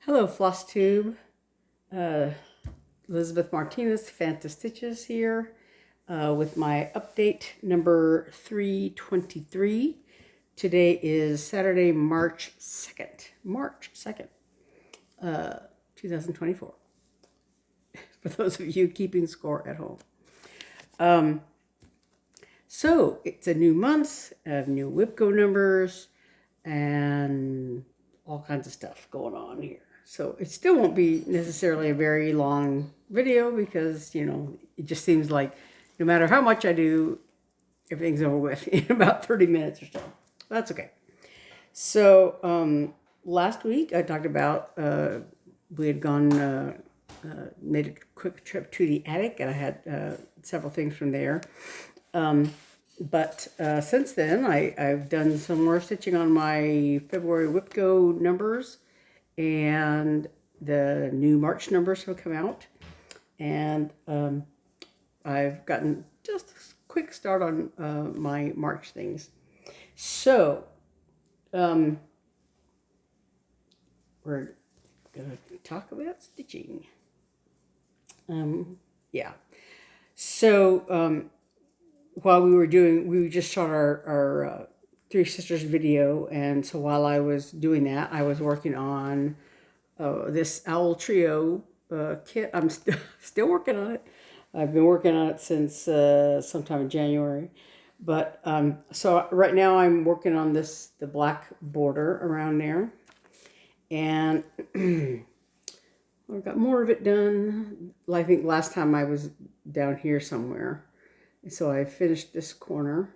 Hello, Flosstube. Elizabeth Martinez, phantastitches here with my update number 323. Today is Saturday, March 2nd. 2024. For those of you keeping score at home. So it's a new month, new WIPGO numbers, and all kinds of stuff going on here. So it still won't be necessarily a very long video because, it just seems like no matter how much I do, everything's over with in about 30 minutes or so. That's okay. So last week I talked about we had gone, made a quick trip to the attic, and I had several things from there. But since then, I've done some more stitching on my February WIPGO numbers, and the new March numbers have come out. And I've gotten just a quick start on my March things. So we're going to talk about stitching. Yeah. So while we just shot our Three Sisters video, and so while I was doing that, I was working on this Owl Trio kit. I'm still working on it. I've been working on it since sometime in January. But so right now I'm working on the black border around there. And I've got more of it done. I think last time I was down here somewhere. So I finished this corner,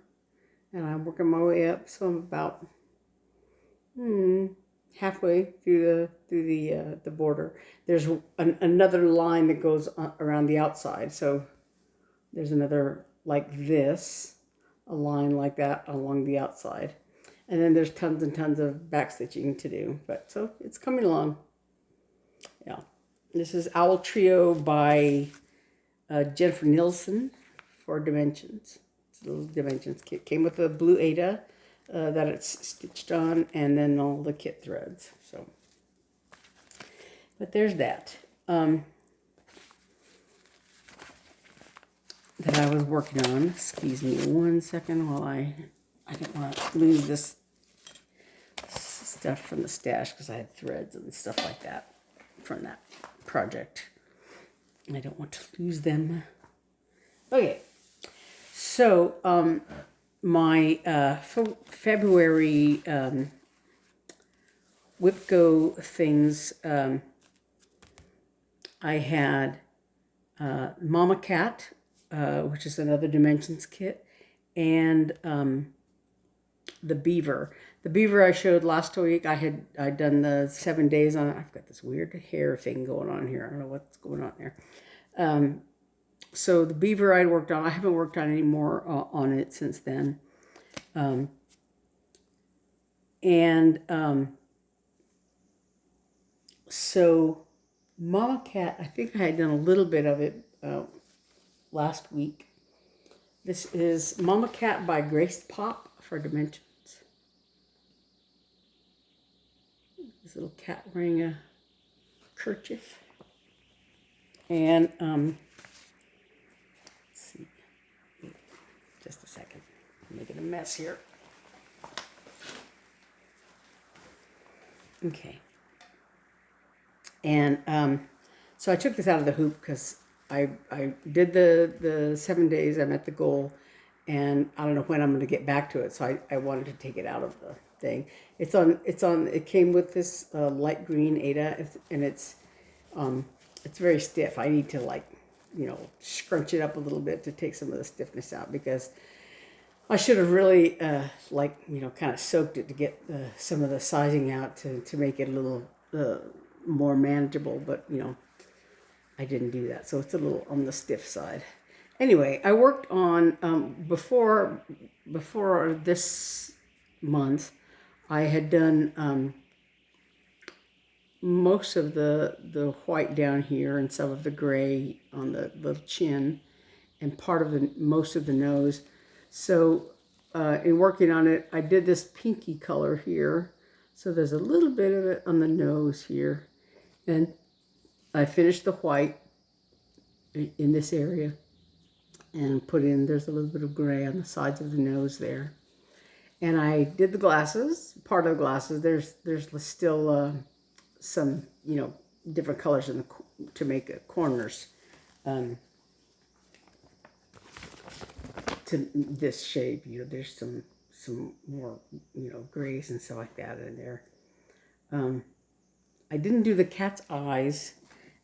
and I'm working my way up. So I'm about halfway through the border. There's another line that goes around the outside. So there's another like this, a line like that along the outside, and then there's tons and tons of back stitching to do. But so it's coming along. Yeah, this is Owl Trio by Jennifer Nilsson. For dimensions. It's a little dimensions kit. Came with a blue Ada that it's stitched on, and then all the kit threads. So, but there's that. That I was working on. Excuse me 1 second while I don't want to lose this stuff from the stash because I had threads and stuff like that from that project. I don't want to lose them. Okay. So, my February WIPGO things, I had Mama Cat, which is another dimensions kit, and the Beaver. The Beaver I showed last week. I'd done the 7 days on it. I've got this weird hair thing going on here. I don't know what's going on there. So the Beaver I'd worked on, I haven't worked on any more on it since then. So Mama Cat, I think I had done a little bit of it last week. This is Mama Cat by Popp for dimensions. This little cat wearing a kerchief. And just a second. I'm making a mess here. Okay. And so I took this out of the hoop because I did the 7 days. I met the goal, and I don't know when I'm going to get back to it. So I wanted to take it out of the thing. It came with this light green Ada, and it's very stiff. I need to scrunch it up a little bit to take some of the stiffness out, because I should have really kind of soaked it to get some of the sizing out to make it a little more manageable, but I didn't do that, so it's a little on the stiff side. Anyway, I worked on before this month. I had done most of the white down here and some of the gray on the little chin and part of most of the nose. So in working on it, I did this pinky color here. So there's a little bit of it on the nose here. And I finished the white in this area and put in, there's a little bit of gray on the sides of the nose there. And I did the glasses, part of the glasses. There's still some, you know, different colors in the, to make corners to this shape. You know, there's some more, you know, grays and stuff like that in there. I didn't do the cat's eyes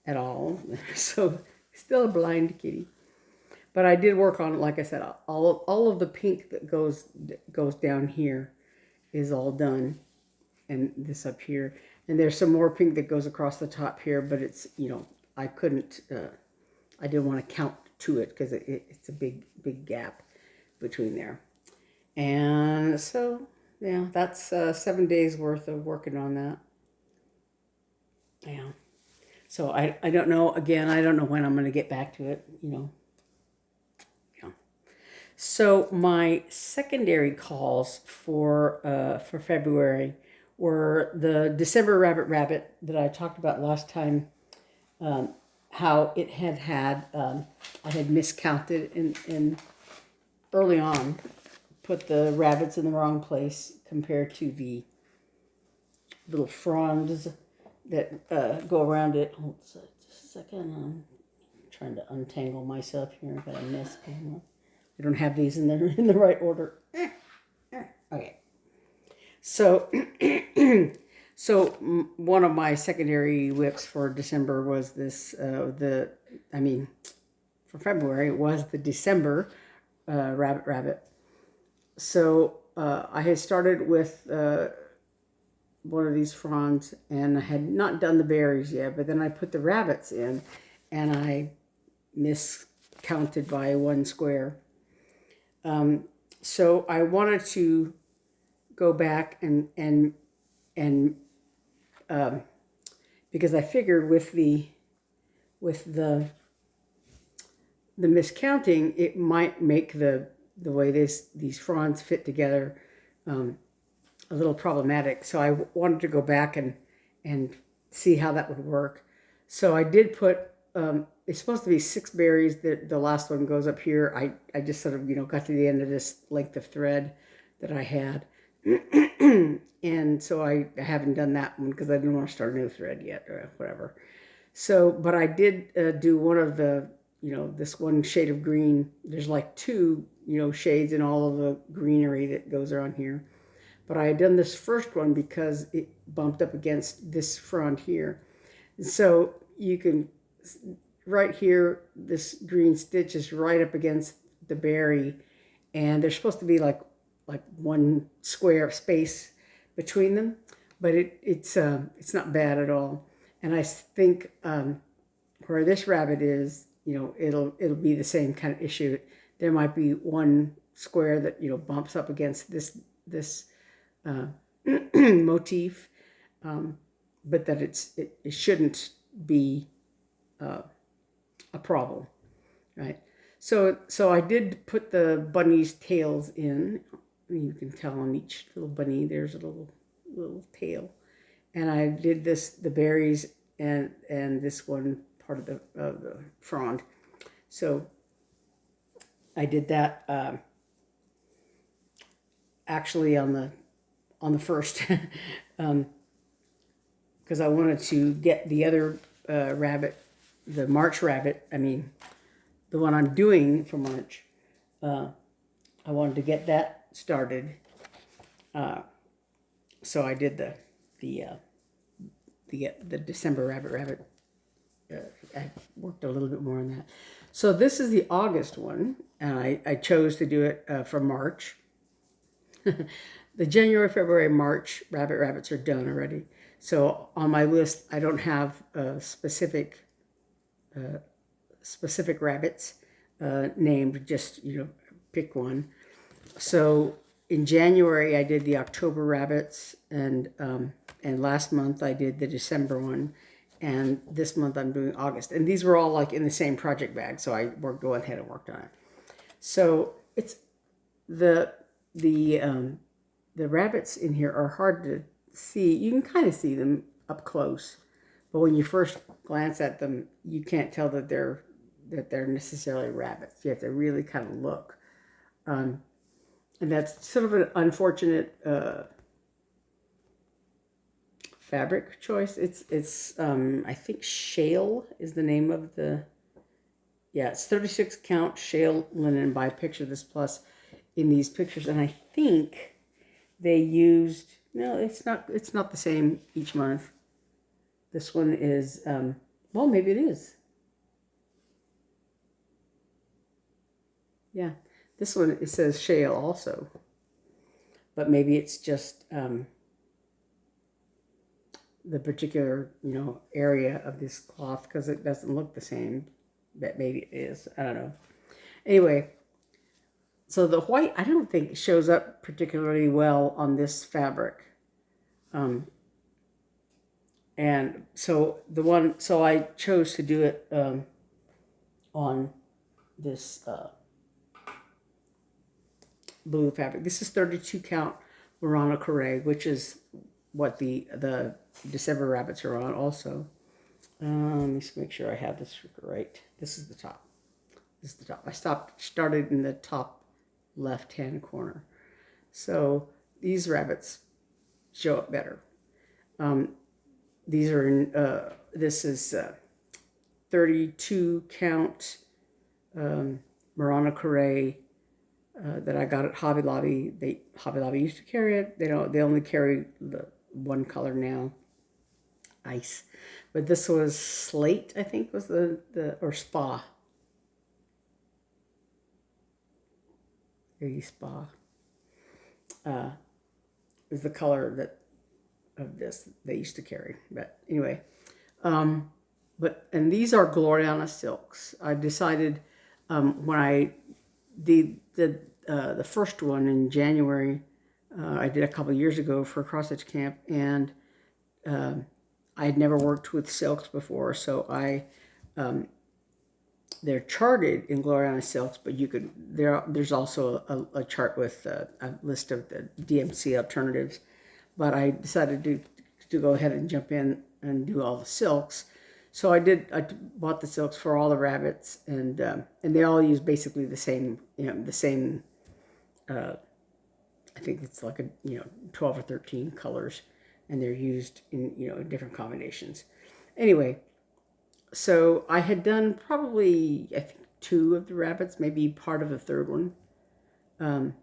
at all, so still a blind kitty. But I did work on it, like I said, all of the pink that goes down here is all done, and this up here. And there's some more pink that goes across the top here, but it's, you know, I couldn't, I didn't want to count to it because it's a big gap between there. And so, yeah, that's 7 days worth of working on that. Yeah. So I don't know, again, I don't know when I'm going to get back to it, you know. Yeah. So my secondary calls for February were the December rabbit that I talked about last time, how it had I had miscounted in early on, put the rabbits in the wrong place compared to the little fronds that go around it. Hold on just a second. I'm trying to untangle myself here. Got a mess going on. I don't have these in the right order. Okay. So, so one of my secondary whips for December was this. For February was the December rabbit. So I had started with one of these fronds, and I had not done the berries yet, but then I put the rabbits in, and I miscounted by 1 square. So I wanted to go back and because I figured with the miscounting, it might make the way these fronds fit together a little problematic. So I wanted to go back and see how that would work. So I did put, it's supposed to be 6 berries. The last one goes up here. I just sort of, you know, got to the end of this length of thread that I had. And so I haven't done that one because I didn't want to start a new thread yet or whatever. So, but I did do one of the, you know, this one shade of green. There's like 2, you know, shades in all of the greenery that goes around here. But I had done this first one because it bumped up against this front here. And so you can, right here, this green stitch is right up against the berry. And there's supposed to be like 1 square of space between them. But it's not bad at all. And I think where this rabbit is, you know, it'll be the same kind of issue. There might be 1 square that, you know, bumps up against this motif, but that it shouldn't be a problem, right? So I did put the bunny's tails in. You can tell on each little bunny there's a little tail, and I did the berries and this one part of the frond. So I did that actually on the first, because I wanted to get the other rabbit, the March rabbit. I mean, the one I'm doing for March. I wanted to get that started. So I did the December rabbit. I worked a little bit more on that. So this is the August one, and I chose to do it for March. The January, February, March rabbits are done already. So on my list, I don't have specific rabbits named. Just, you know, pick one. So in January, I did the October rabbits, and last month I did the December one, and this month I'm doing August. And these were all like in the same project bag, so I going ahead and worked on it. So it's the rabbits in here are hard to see. You can kind of see them up close, but when you first glance at them, you can't tell that they're necessarily rabbits. You have to really kind of look. And that's sort of an unfortunate fabric choice. It's I think shale is the name of the, yeah, it's 36 count shale linen by Picture This Plus in these pictures. And I think they used, no, it's not the same each month. This one is, well, maybe it is. Yeah, this one, it says shale also. But maybe it's just the particular, area of this cloth, because it doesn't look the same. But maybe it is. I don't know. Anyway, so the white, I don't think shows up particularly well on this fabric. And so I chose to do it on this blue fabric. This is 32 count Murano Carre, which is what the December rabbits are on also. Let me just make sure I have this right. This is the top. This is the top. I started in the top left-hand corner. So these rabbits show up better. These are in, this is 32 count Murano Carre that I got at Hobby Lobby. Hobby Lobby used to carry it. They only carry the one color now, ice. But this was slate, I think, was or spa. Maybe spa. Is the color of this they used to carry. But anyway, and these are Gloriana silks. I decided when I did the first one in January, I did a couple years ago for a cross-stitch camp, and I had never worked with silks before, so they're charted in Gloriana silks, but there's also a chart with a list of the DMC alternatives. But I decided to go ahead and jump in and do all the silks. So I bought the silks for all the rabbits, and they all use basically the same, I think it's like 12 or 13 colors, and they're used in, different combinations. Anyway, so I had done probably, I think, 2 of the rabbits, maybe part of the 3rd one,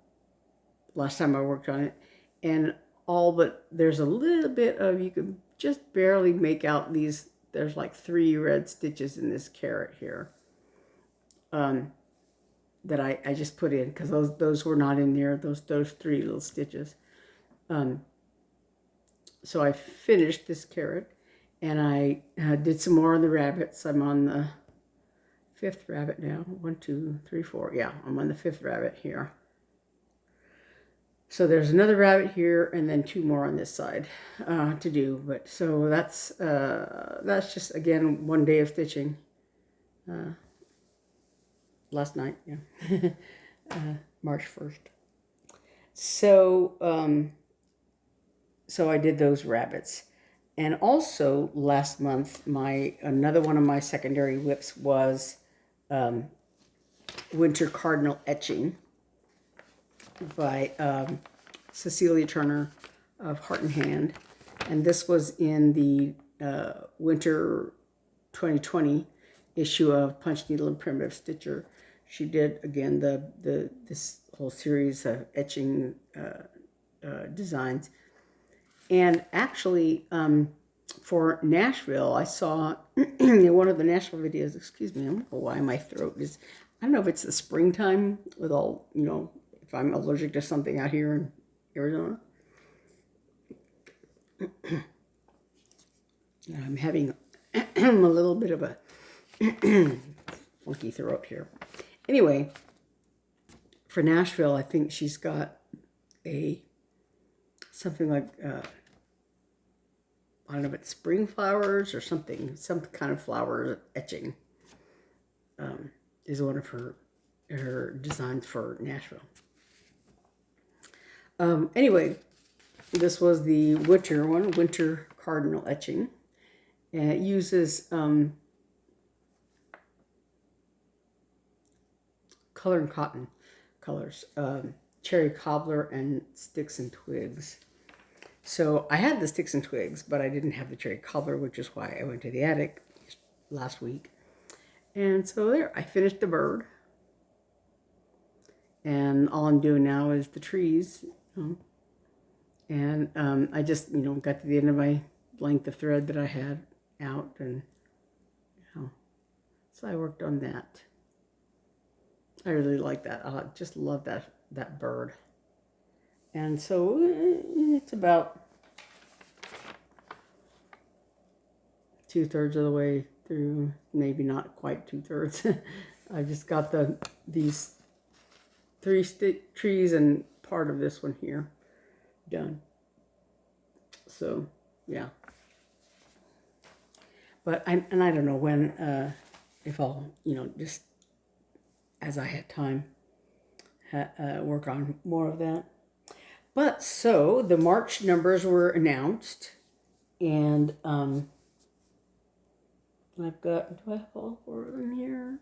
last time I worked on it. And all but there's a little bit of, you can just barely make out these, there's like 3 red stitches in this carrot here that I just put in, because those were not in there, those 3 little stitches. So I finished this carrot, and I did some more on the rabbits. I'm on the 5th rabbit now. 1, 2, 3, 4. Yeah, I'm on the 5th rabbit here. So there's another rabbit here, and then 2 more on this side to do. But so that's just, again, 1 day of stitching. Last night, yeah, March 1st. So so I did those rabbits. And also last month, another one of my secondary whips was Winter Cardinal Etching by Cecilia Turner of Heart and Hand. And this was in the Winter 2020 issue of Punch, Needle, and Primitive Stitcher. She did, again, this whole series of etching designs. And actually, for Nashville, I saw in one of the Nashville videos, excuse me, I don't know why my throat is, I don't know if it's the springtime with all, if I'm allergic to something out here in Arizona. I'm having a little bit of a funky throat here. Anyway, for Nashville, I think she's got something like, I don't know if it's spring flowers or something, some kind of flower etching is one of her designs for Nashville. Anyway, this was the winter one, Winter Cardinal Etching. And it uses color and cotton colors, cherry cobbler and sticks and twigs. So I had the sticks and twigs, but I didn't have the cherry cobbler, which is why I went to the attic last week. And so there, I finished the bird. And all I'm doing now is the trees. And I just, got to the end of my length of thread that I had out. And, so I worked on that. I really like that. I just love that bird. And so it's about 2/3 of the way through, maybe not quite 2/3. I just got these 3 trees and part of this one here done. So yeah, but I don't know when, if I'll just as I had time work on more of that. But so the March numbers were announced, and I've got, do I have all 4 of them here?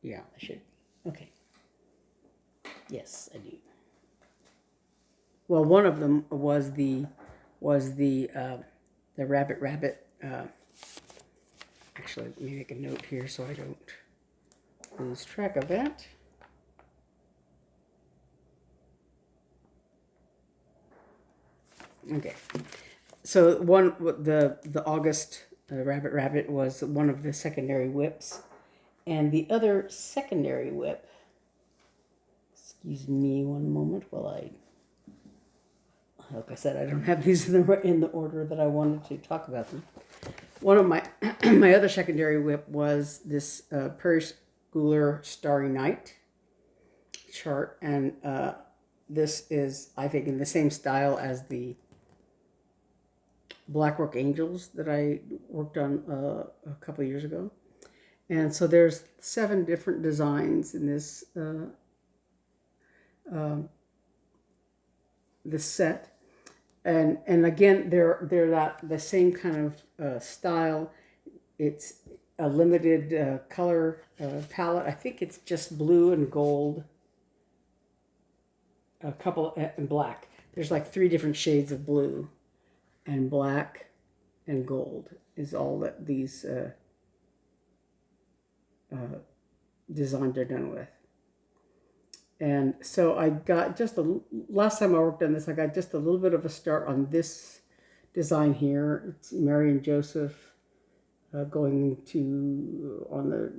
Yeah, I should. Okay. Yes, I do. Well, one of them was the rabbit. Actually, let me make a note here so I don't lose track of that. Okay. So the August rabbit was one of the secondary whips, and the other secondary whip. Excuse me one moment while like I said, I don't have these in the order that I wanted to talk about them. One of my my other secondary whip was this Prairie Schooler Starry Night chart, and this is, I think, in the same style as the Blackrock Angels that I worked on a couple of years ago. And so there's 7 different designs in this this set, and again they're the same kind of style. It's a limited color palette. I think it's just blue and gold, a couple and black. There's like 3 different shades of blue, and black and gold is all that these designs are done with. And so I got last time I worked on this, I got just a little bit of a start on this design here. It's Mary and Joseph going on the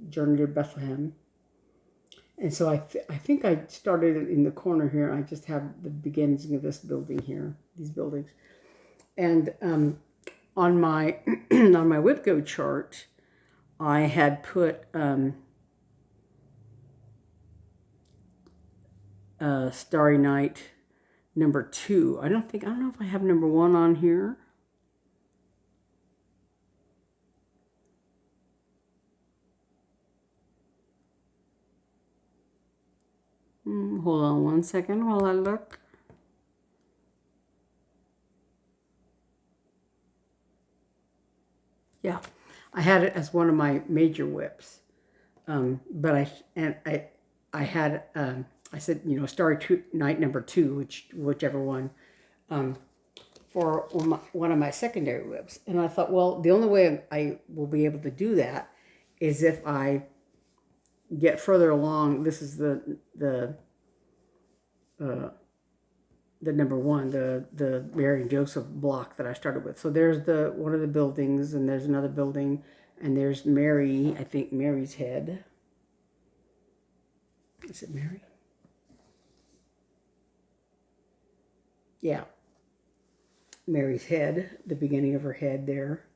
journey to Bethlehem. And so I think I started it in the corner here. I just have the beginnings of this building here, these buildings. And on my on my WIPGO chart, I had put Starry Night number 2. I don't know if I have number 1 on here. Hold on one second while I look. Yeah, I had it as one of my major whips, but I had I said Starry Night number 2, whichever one, for one of my secondary whips, and I thought, well, the only way I will be able to do that is if I get further along. This is the number 1, the Mary and Joseph block that I started with. So there's one of the buildings, and there's another building, and there's Mary. I think Mary's head. Is it Mary? Yeah. Mary's head, the beginning of her head there.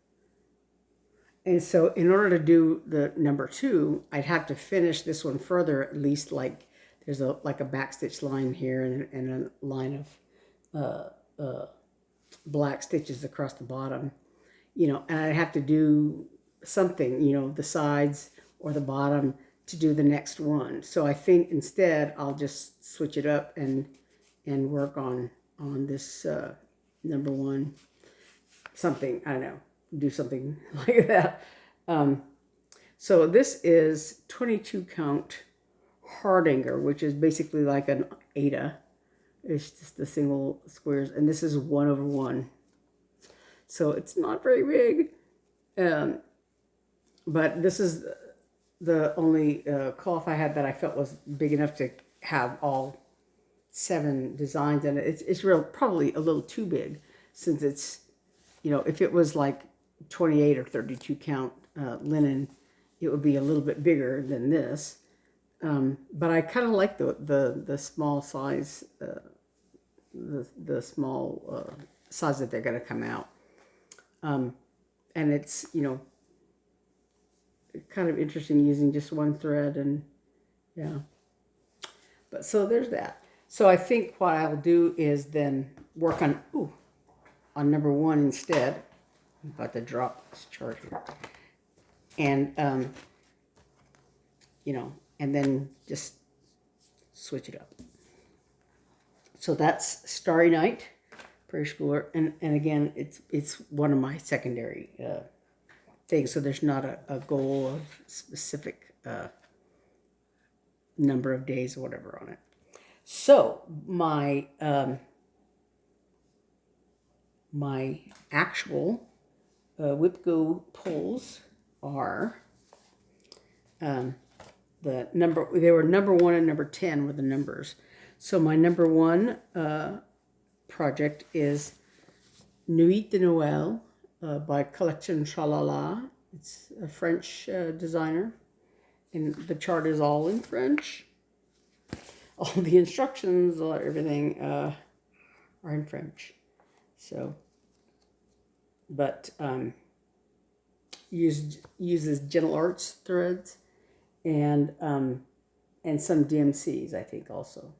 And so in order to do the number 2, I'd have to finish this one further, at least like there's a backstitch line here and a line of black stitches across the bottom, and I'd have to do something, the sides or the bottom to do the next one. So I think instead I'll just switch it up and work on this number 1, something, I don't know, do something like that. So this is 22 count Hardanger, which is basically like an Ada. It's just the single squares, and this is 1/1. So it's not very big. But this is the only cloth I had that I felt was big enough to have all 7 designs in it. It's probably a little too big, since it's, if it was like 28 or 32 count linen, it would be a little bit bigger than this. But I kind of like the small size, the small size that they're going to come out. And it's, kind of interesting using just one thread, and yeah. But so there's that. So I think what I'll do is then work on number 1 instead. I'm about to drop this chart here. And, and then just switch it up. So that's Starry Night, Prairie Schooler. And again, it's one of my secondary things. So there's not a goal of specific number of days or whatever on it. So my my actual WIPGO pulls are the number. They were number 1 and number 10 were the numbers. So my number 1 project is Nuit de Noel by Collection Tralala. It's a French designer, and the chart is all in French. All the instructions, everything are in French. So, but uses Needleart threads and some DMCs, I think, also.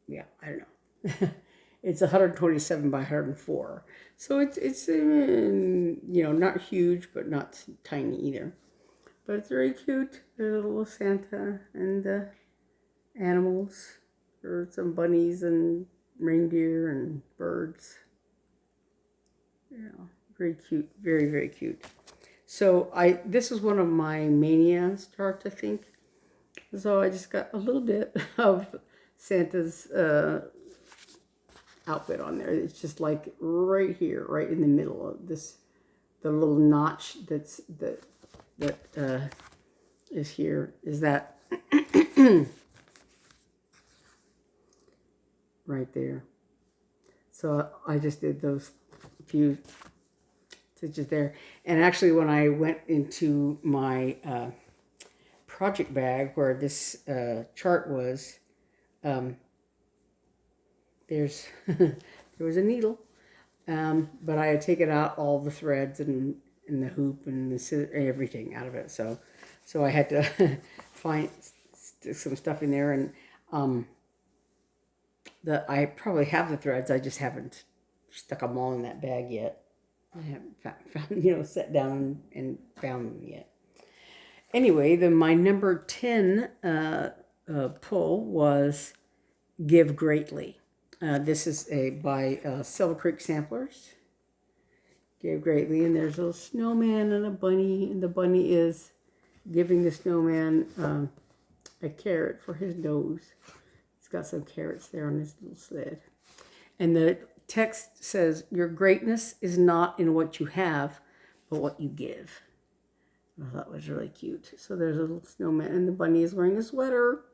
Yeah, I don't know. It's 127 by 104. So it's not huge, but not tiny either. But it's very cute. There's a little Santa and animals, or some bunnies and reindeer and birds. Yeah, very cute. Very, very cute. So this is one of my mania starts, I think. So I just got a little bit of Santa's outfit on there. It's just like right here, right in the middle of this, the little notch that is here, is that right there. So I just did those few stitches there. And actually, when I went into my project bag where this chart was, there was a needle, but I had taken out all the threads and the hoop and the everything out of it. So I had to stick some stuff in there, and I probably have the threads. I just haven't stuck them all in that bag yet. I haven't found, sat down and found them yet. Anyway, my number 10 pull was Give Greatly. This is by Silver Creek Samplers. Give Greatly, and there's a little snowman and a bunny, and the bunny is giving the snowman a carrot for his nose. He's got some carrots there on his little sled. And the text says, "Your greatness is not in what you have, but what you give." I thought that was really cute. So there's a little snowman, and the bunny is wearing a sweater.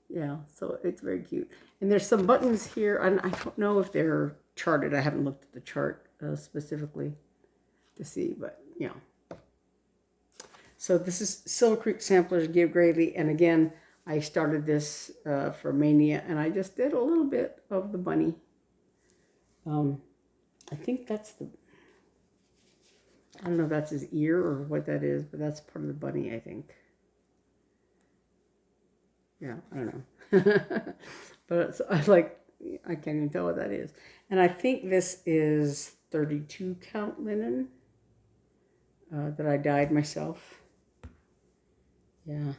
Yeah, so it's very cute. And there's some buttons here, and I don't know if they're charted. I haven't looked at the chart specifically to see, but yeah. So this is Silver Creek Samplers Give Greatly, and again, I started this for Mania, and I just did a little bit of the bunny. I think that's I don't know if that's his ear or what that is, but that's part of the bunny, I think. Yeah, I don't know. But I can't even tell what that is. And I think this is 32 count linen that I dyed myself. Yeah.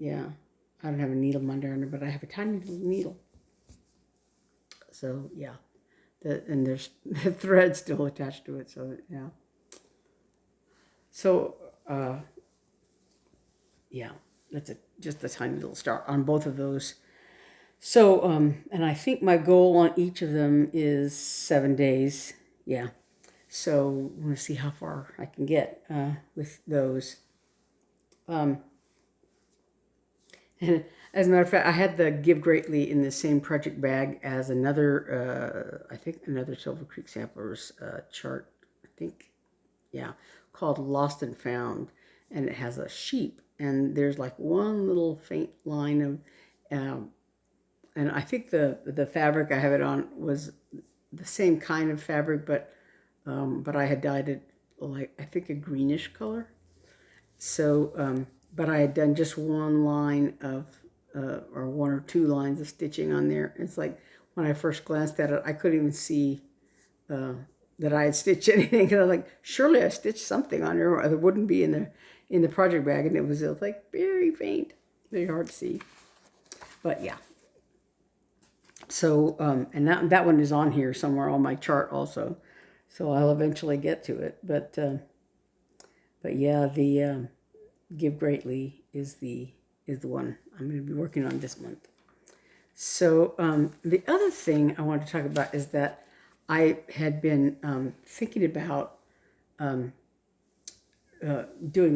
Yeah. I don't have a needle minder under, but I have a tiny little needle. So, yeah. And there's the thread still attached to it, so, yeah. So, yeah, that's just a tiny little start on both of those. So, and I think my goal on each of them is 7 days. Yeah. So, I'm going to see how far I can get with those. And as a matter of fact, I had the Give Greatly in the same project bag as another, I think another Silver Creek Samplers chart, I think, yeah, called Lost and Found. And it has a sheep. And there's like one little faint line of, and I think the fabric I have it on was the same kind of fabric, but I had dyed it like, I think a greenish color. So, but I had done just one line of, or one or two lines of stitching on there. It's like when I first glanced at it, I couldn't even see that I had stitched anything. And I was like, surely I stitched something on there, or it wouldn't be in the project bag. And it was like very faint, very hard to see. But yeah. So, and that one is on here somewhere on my chart also. So I'll eventually get to it. But yeah, the Give Greatly is the one I'm going to be working on this month. So the other thing I want to talk about is that I had been thinking about doing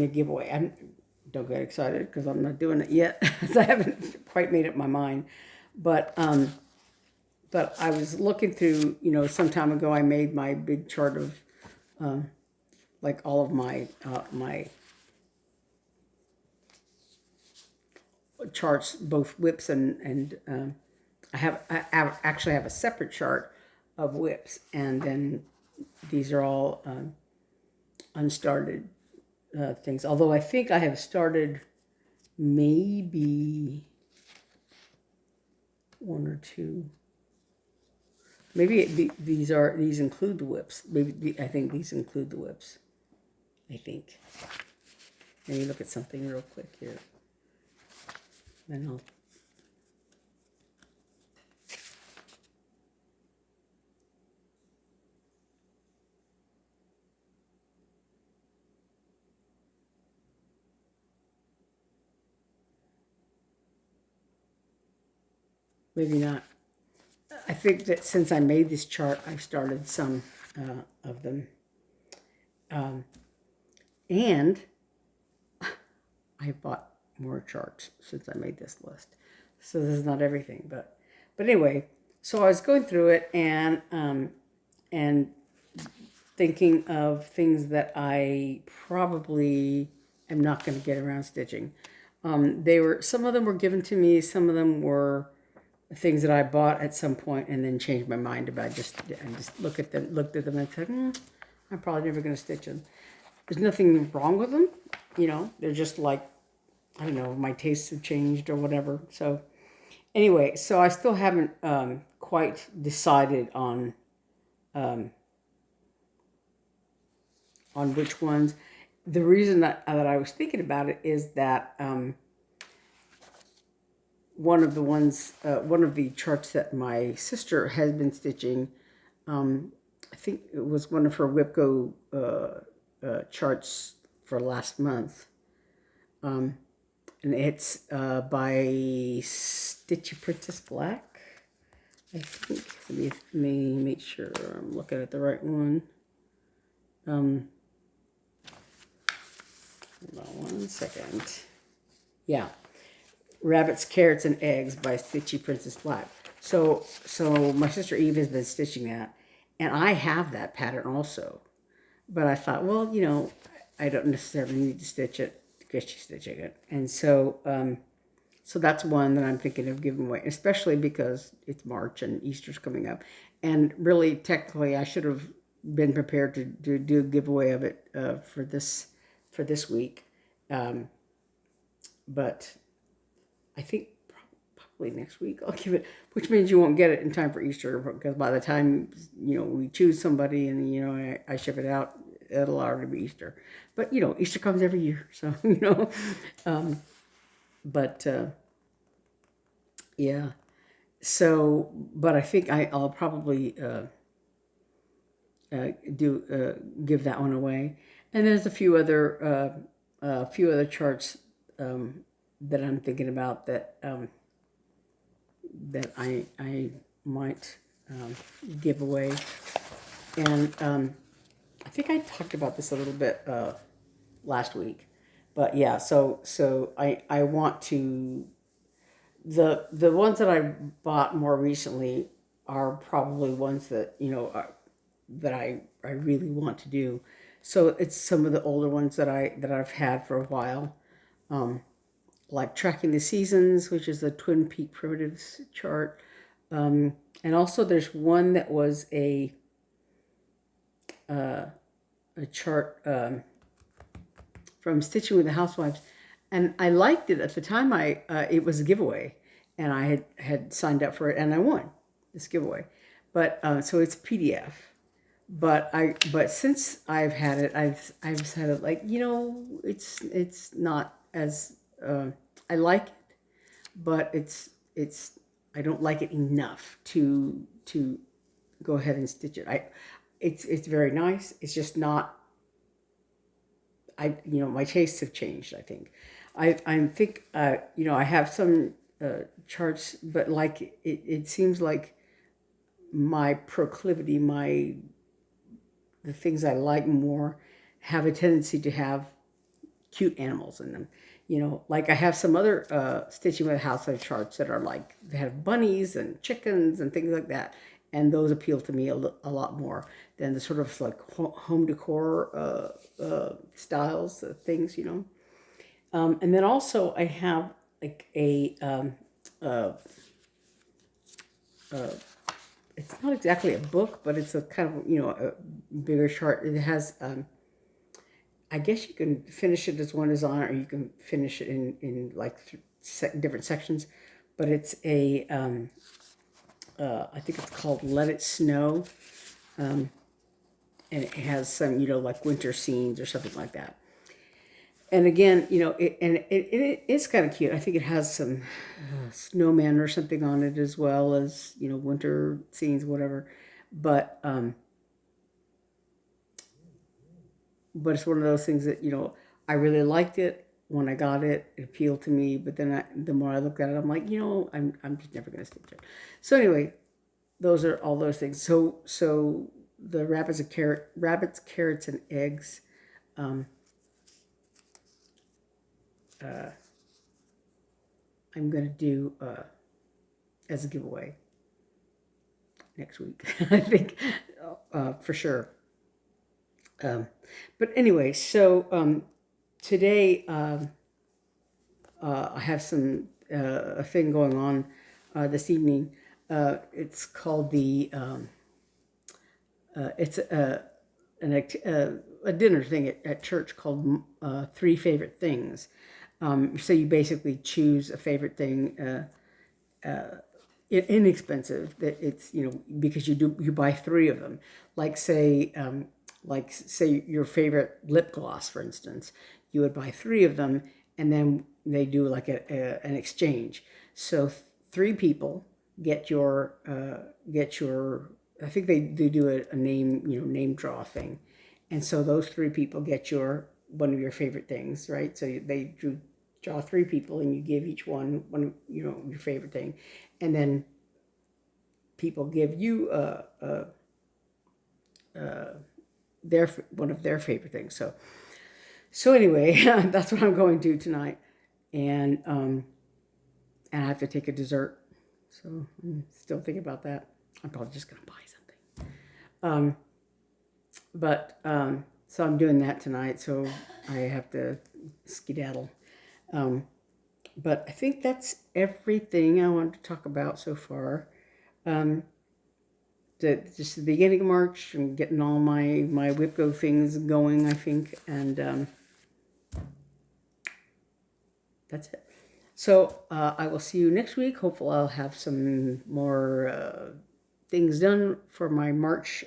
a giveaway. Don't get excited because I'm not doing it yet, because I haven't quite made up my mind. But I was looking through, some time ago I made my big chart of like all of my charts, both whips and I actually have a separate chart of whips, and then these are all unstarted things. Although I think I have started maybe one or two. Maybe these include the whips. Maybe I think these include the whips. I think. Let me look at something real quick here. Then I'll. Maybe not. I think that since I made this chart, I've started some of them. And I bought more charts since I made this list. So this is not everything, but anyway, so I was going through it and thinking of things that I probably am not going to get around stitching. Some of them were given to me, some of them were things that I bought at some point and then changed my mind about. I just looked at them and said, I'm probably never going to stitch them. There's nothing wrong with them, they're just like, I don't know, my tastes have changed or whatever. So anyway, so I still haven't quite decided on which ones. The reason that I was thinking about it is that one of the charts that my sister has been stitching, I think it was one of her WIPGO charts for last month. And it's by Stitchy Princess Black, I think. Let me make sure I'm looking at the right one. Hold on one second. Yeah. Rabbits, Carrots, and Eggs by Stitchy Princess Black. So my sister Eve has been stitching that, and I have that pattern also. But I thought, well, I don't necessarily need to stitch it because she's stitching it. And so that's one that I'm thinking of giving away, especially because it's March and Easter's coming up. And really, technically, I should have been prepared to do a giveaway of it for this week. But I think probably next week I'll give it, which means you won't get it in time for Easter, because by the time, we choose somebody and, I ship it out, it'll already be Easter. But, Easter comes every year, so, but yeah. So, but I think I'll probably give that one away. And there's a few other charts that I'm thinking about that I might give away. And I think I talked about this a little bit last week, but yeah. So I want to the ones that I bought more recently are probably ones that that I really want to do. So it's some of the older ones that I've had for a while, like Tracking the Seasons, which is the Twin Peak Primitives chart, and also there's one that was a chart from Stitching with the Housewives, and I liked it at the time. It was a giveaway, and I had signed up for it, and I won this giveaway. But so it's a PDF. But since I've had it, I've said like it's not as I like it, but it's I don't like it enough to go ahead and stitch it. It's very nice. It's just not. My tastes have changed. I think I think I have some charts, but like it seems like my proclivity, the things I like more have a tendency to have cute animals in them. Like I have some other Stitching with Housewife charts that are like, they have bunnies and chickens and things like that. And those appeal to me a lot more than the sort of like home decor styles, things, And then also I have like it's not exactly a book, but it's a kind of, a bigger chart. It has, I guess you can finish it as one design, or you can finish it in like different sections. But it's I think it's called Let It Snow. And it has some, like winter scenes or something like that. And again, it is kind of cute. I think it has some snowman or something on it, as well as, winter scenes, whatever. But it's one of those things that, I really liked it when I got it. It appealed to me. But then the more I looked at it, I'm like, I'm just never going to stitch it. So anyway, those are all those things. So the rabbits, carrots, and eggs. I'm going to do as a giveaway next week, I think, for sure. But anyway, so today I have a thing going on this evening. It's called it's a dinner thing at church called 3 Favorite Things. So you basically choose a favorite thing, inexpensive, that it's, because you buy 3 of them. Like say your favorite lip gloss, for instance, you would buy 3 of them, and then they do like an exchange. So 3 people get your I think they do a name draw thing. And so those 3 people get one of your favorite things, right? So they draw 3 people, and you give each one of, your favorite thing. And then people give you one of their favorite things. So anyway, that's what I'm going to tonight. And I have to take a dessert. So I'm still thinking about that. I'm probably just going to buy something. So I'm doing that tonight, so I have to skedaddle. But I think that's everything I wanted to talk about so far. Just the beginning of March, I'm getting all my WIPGO things going, I think, and that's it. So I will see you next week. Hopefully I'll have some more things done for my March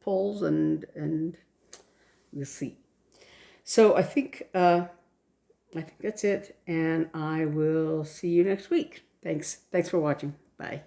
polls, and we'll see. So I think I think that's it. And I will see you next week. Thanks for watching. Bye.